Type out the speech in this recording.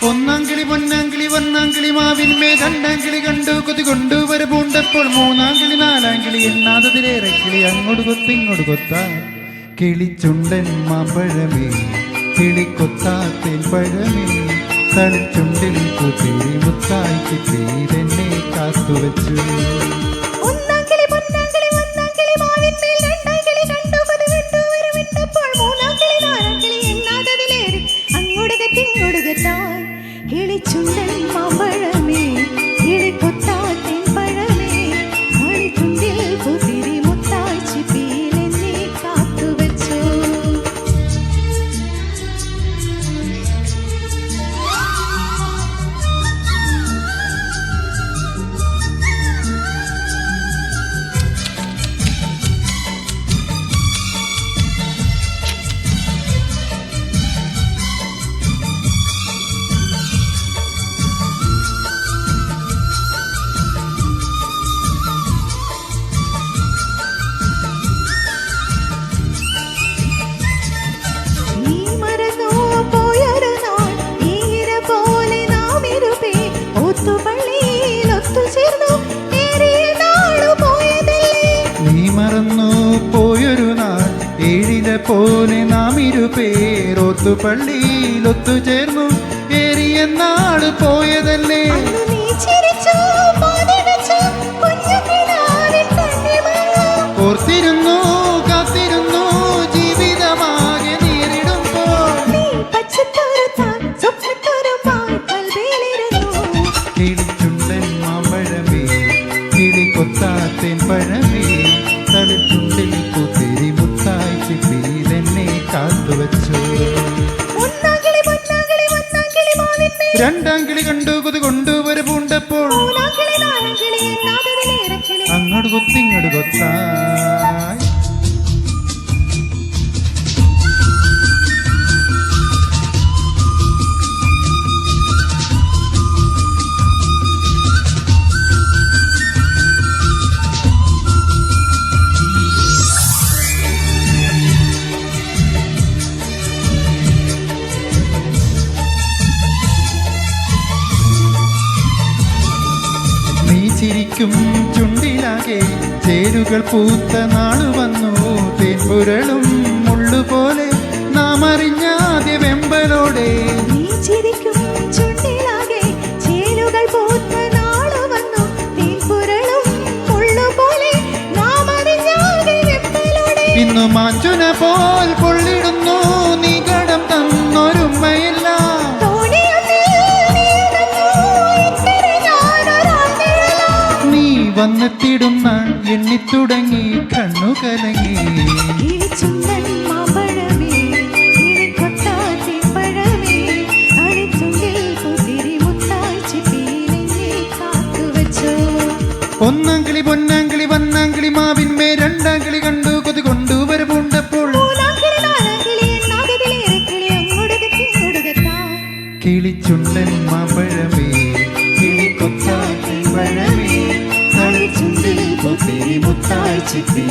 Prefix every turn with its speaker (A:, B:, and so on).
A: ഒന്നാങ്കിളി പൊന്നാങ്കിളി വന്നാങ്കിളി മാവിന്മേ രണ്ടാങ്കിളി കണ്ടു കൊതി കൊണ്ടുവരെ പൂണ്ടപ്പോൾ മൂന്നാങ്കിളി നാലാങ്കിളി എണ്ണാതതിലേറെ കിളി അങ്ങോട്ട് കൊത്ത് ഇങ്ങോട്ട് കൊത്താ കിളിച്ചുണ്ടൻ മാമ്പഴമേ കിളിക്കൊത്താത്തേൻ പഴമേ തളിച്ചുണ്ടിൽ കൂത്തിരി മുത്തായി ചിത്തിരെന്നെ കാത്തുവച്ചു.
B: കിളിച്ചുണ്ടൻ മാമ്പഴമേ കിളിക്കൊത്താത്തേൻ പഴമേ തളിച്ചുണ്ടിൽ കൂത്തിരി മുത്തായി ചിത്തിരെന്നെ കാത്തുവച്ചു.
A: പോലെ നാം ഇരുപേരൊത്തു പള്ളിയിലൊത്തു ചേർന്നു ഏറിയ നാള് പോയതല്ലേ. ഓർത്തിരുന്നു കാത്തിരുന്നു ജീവിതമാകെ നേരിടുമ്പോൾ കിളിച്ചുണ്ടൻ മാമ്പഴമേ കിളിക്കൊത്താത്തേൻ പഴമേ തളിച്ചുണ്ടിൽ കുത്തിരി മുത്തായി ചിപ്പിയിലെന്നെ കാത്തുവച്ചു. രണ്ടാങ്കിളി കണ്ടു കൊതു കൊണ്ടുവരെ പൂണ്ടപ്പോൾ അങ്ങോട്ട് കൊത്തിങ്ങോട്ട് കൊത്തായി. ചിരിക്കും ചുണ്ടിലാകെ ചേരുകൾ പൂത്ത നാളു വന്നു തേൻപുരളും മുള്ളുപോലെ നാം അറിഞ്ഞാതെ വെമ്പലോടെ. ഇന്നു മാഞ്ചുന പോൽ പൊള്ളിടുന്നു നീ കടം തന്നൊരുമ്മയില്ല. വന്നെത്തിടുന്ന എണ്ണിത്തുടങ്ങി കണ്ണു കലങ്ങി.
B: കിളിച്ചുണ്ടൻ മാമ്പഴമേ കിളിക്കൊത്താത്തേൻ പഴമേ തളിച്ചുണ്ടിൽ കൂത്തിരി മുത്തായി ചിപ്പിയിലെന്നെ കാത്തുവച്ചു.
A: ഒന്നാങ്കിളി പൊന്നാങ്കിളി വന്നാങ്കിളി മാവിന്മേ രണ്ടാങ്കിളി കണ്ടു കൊതി കൊണ്ടുവരെ പൂണ്ടപ്പോൾ കിളിച്ചുണ്ടൻ മാമ്പഴമേ കിളിക്കൊത്താത്തേൻ പഴമേ തളിച്ചുണ്ടിൽ കൂത്തിരി മുത്തായി ചിപ്പി